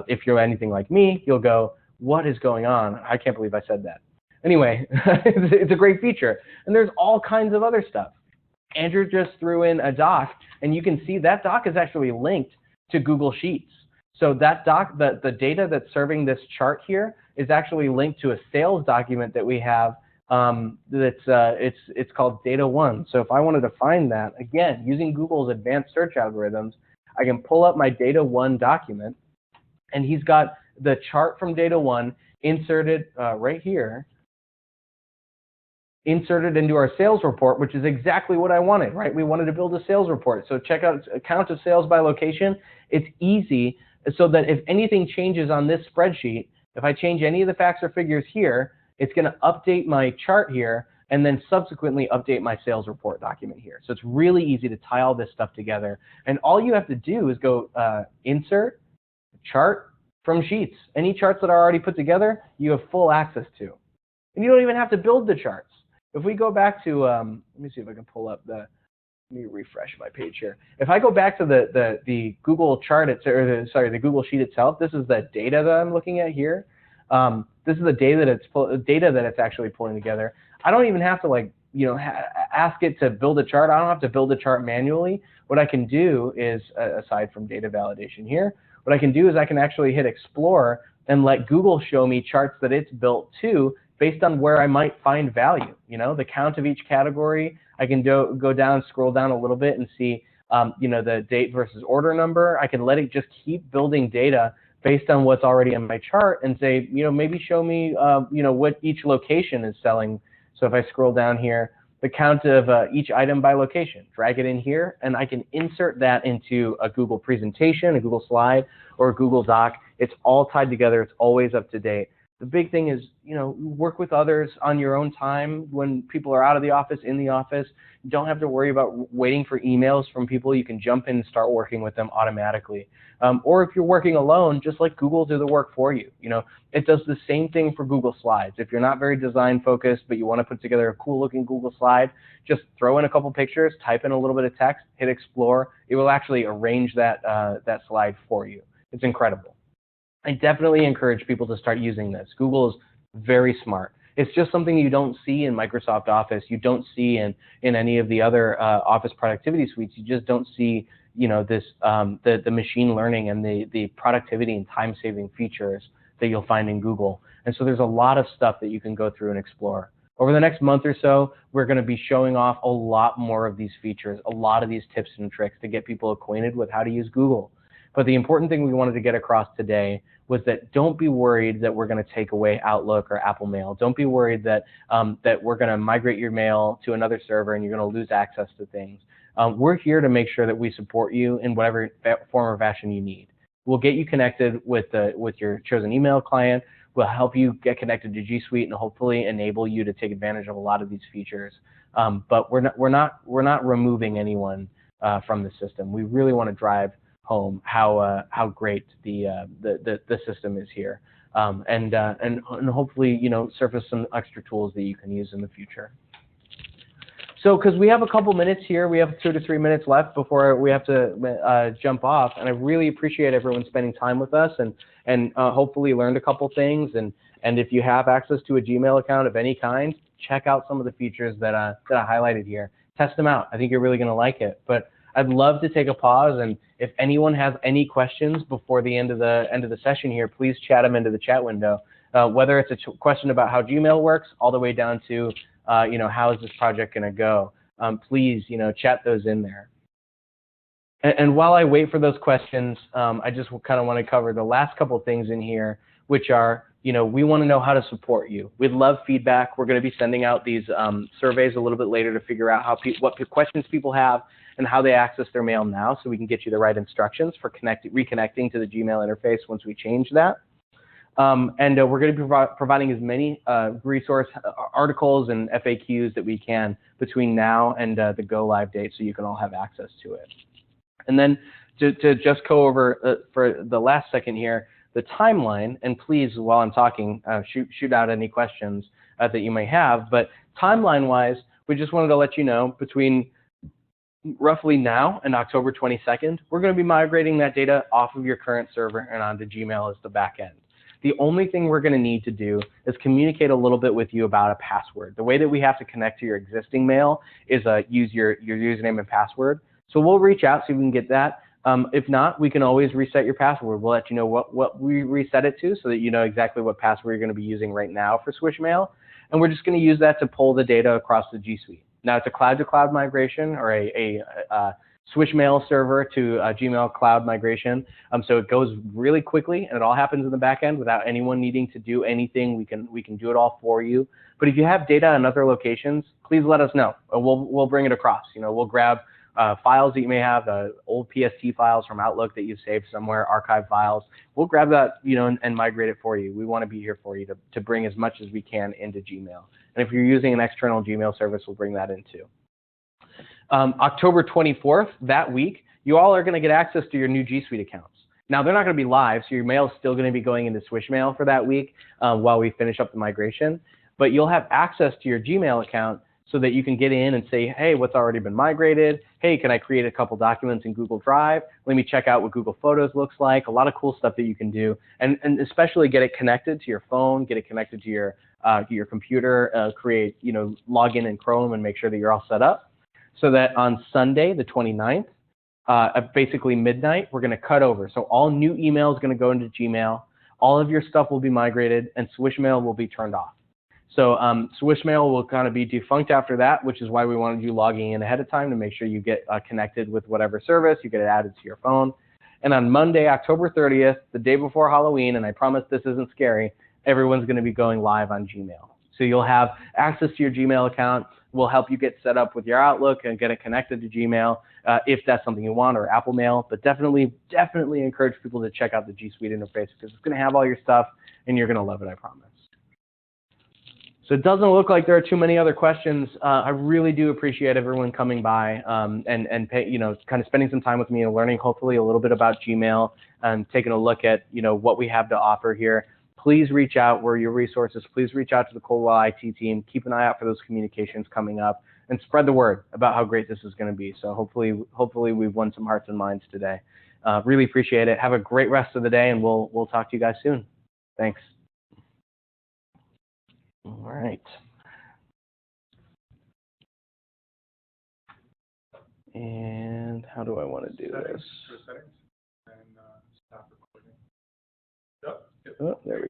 if you're anything like me, you'll go, "What is going on? I can't believe I said that." Anyway, it's a great feature. And there's all kinds of other stuff. Andrew just threw in a doc, and you can see that doc is actually linked to Google Sheets. So that doc, the data that's serving this chart here is actually linked to a sales document that we have it's called Data 1. So if I wanted to find that, again, using Google's advanced search algorithms, I can pull up my Data 1 document, and he's got the chart from Data 1 inserted right here, inserted into our sales report, which is exactly what I wanted, right? We wanted to build a sales report. So check out a count of sales by location. It's easy so that if anything changes on this spreadsheet, if I change any of the facts or figures here, it's going to update my chart here and then subsequently update my sales report document here. So it's really easy to tie all this stuff together. And all you have to do is go insert, chart from Sheets. Any charts that are already put together, you have full access to. And you don't even have to build the charts. If we go back to, let me see if I can pull up let me refresh my page here. If I go back to the Google chart, the Google Sheet itself, this is the data that I'm looking at here. This is the data that it's actually pulling together. I don't even have to ask it to build a chart. I don't have to build a chart manually. What I can do is, aside from data validation here, what I can do is I can actually hit Explore and let Google show me charts that it's built to based on where I might find value. The count of each category. I can go down, scroll down a little bit and see the date versus order number. I can let it just keep building data based on what's already in my chart and say, maybe show me what each location is selling. So if I scroll down here, the count of each item by location, drag it in here, and I can insert that into a Google presentation, a Google slide, or a Google Doc. It's all tied together. It's always up to date. The big thing is, work with others on your own time. When people are out of the office, in the office, you don't have to worry about waiting for emails from people. You can jump in and start working with them automatically. Or if you're working alone, just let Google do the work for you. It does the same thing for Google Slides. If you're not very design focused, but you want to put together a cool looking Google slide, just throw in a couple pictures, type in a little bit of text, hit explore. It will actually arrange that slide for you. It's incredible. I definitely encourage people to start using this. Google is very smart. It's just something you don't see in Microsoft Office. You don't see in any of the other Office productivity suites. You just don't see this the machine learning and the productivity and time-saving features that you'll find in Google. And so there's a lot of stuff that you can go through and explore. Over the next month or so, we're going to be showing off a lot more of these features, a lot of these tips and tricks to get people acquainted with how to use Google. But the important thing we wanted to get across today was that don't be worried that we're going to take away Outlook or Apple Mail. Don't be worried that that we're going to migrate your mail to another server and you're going to lose access to things. We're here to make sure that we support you in whatever form or fashion you need. We'll get you connected with your chosen email client. We'll help you get connected to G Suite and hopefully enable you to take advantage of a lot of these features. But we're not removing anyone from the system. We really want to drive home how great the system is here, and hopefully surface some extra tools that you can use in the future. So because we have a couple minutes here, we have 2 to 3 minutes left before we have to jump off, and I really appreciate everyone spending time with us and hopefully learned a couple things. And if you have access to a Gmail account of any kind, check out some of the features that I highlighted here. Test them out. I think you're really going to like it. But I'd love to take a pause, and if anyone has any questions before the end of the session here, please chat them into the chat window. Whether it's a question about how Gmail works, all the way down to how is this project going to go? Please, chat those in there. And while I wait for those questions, I just kind of want to cover the last couple of things in here, which are, we want to know how to support you. We'd love feedback. We're going to be sending out these surveys a little bit later to figure out what questions people have and how they access their mail now, so we can get you the right instructions for reconnecting to the Gmail interface once we change that. And we're going to be providing as many resource articles and FAQs that we can between now and the go live date, so you can all have access to it. And then to just go over for the last second here, the timeline, and please, while I'm talking, shoot out any questions that you may have. But timeline-wise, we just wanted to let you know between roughly now and October 22nd, we're going to be migrating that data off of your current server and onto Gmail as the back end. The only thing we're going to need to do is communicate a little bit with you about a password. The way that we have to connect to your existing mail is use your username and password. So we'll reach out so we can get that. If not, we can always reset your password. We'll let you know what we reset it to so that you know exactly what password you're going to be using right now for Swishmail. And we're just going to use that to pull the data across the G Suite. Now, it's a cloud-to-cloud migration or a Swishmail server to Gmail cloud migration. So it goes really quickly, and it all happens in the back end without anyone needing to do anything. We can do it all for you. But if you have data in other locations, please let us know. We'll bring it across. We'll grab files that you may have, old PST files from Outlook that you've saved somewhere, archive files. We'll grab that, and migrate it for you. We want to be here for you to bring as much as we can into Gmail. And if you're using an external Gmail service, we'll bring that in too. October 24th, that week, you all are going to get access to your new G Suite accounts. Now, they're not going to be live, so your mail is still going to be going into Swishmail for that week while we finish up the migration. But you'll have access to your Gmail account so that you can get in and say, hey, what's already been migrated? Hey, can I create a couple documents in Google Drive? Let me check out what Google Photos looks like. A lot of cool stuff that you can do, and especially get it connected to your phone, get it connected to your computer, create, log in Chrome and make sure that you're all set up. So that on Sunday, the 29th, at basically midnight, we're going to cut over. So all new email is going to go into Gmail. All of your stuff will be migrated, and Swishmail will be turned off. So Swishmail will kind of be defunct after that, which is why we wanted you logging in ahead of time to make sure you get connected with whatever service, you get it added to your phone. And on Monday, October 30th, the day before Halloween, and I promise this isn't scary, everyone's going to be going live on Gmail. So you'll have access to your Gmail account We'll help you get set up with your Outlook and get it connected to Gmail if that's something you want, or Apple Mail. But definitely encourage people to check out the G Suite interface because it's going to have all your stuff and you're going to love it, I promise. So it doesn't look like there are too many other questions. I really do appreciate everyone coming by and kind of spending some time with me and learning hopefully a little bit about Gmail and taking a look at what we have to offer here. Please reach out. We're your resources. Please reach out to the Coldwell IT team. Keep an eye out for those communications coming up and spread the word about how great this is going to be. So hopefully we've won some hearts and minds today. Really appreciate it. Have a great rest of the day, and we'll talk to you guys soon. Thanks. All right. And how do I want to do this? Settings and stop recording. Yep. Oh, there we go.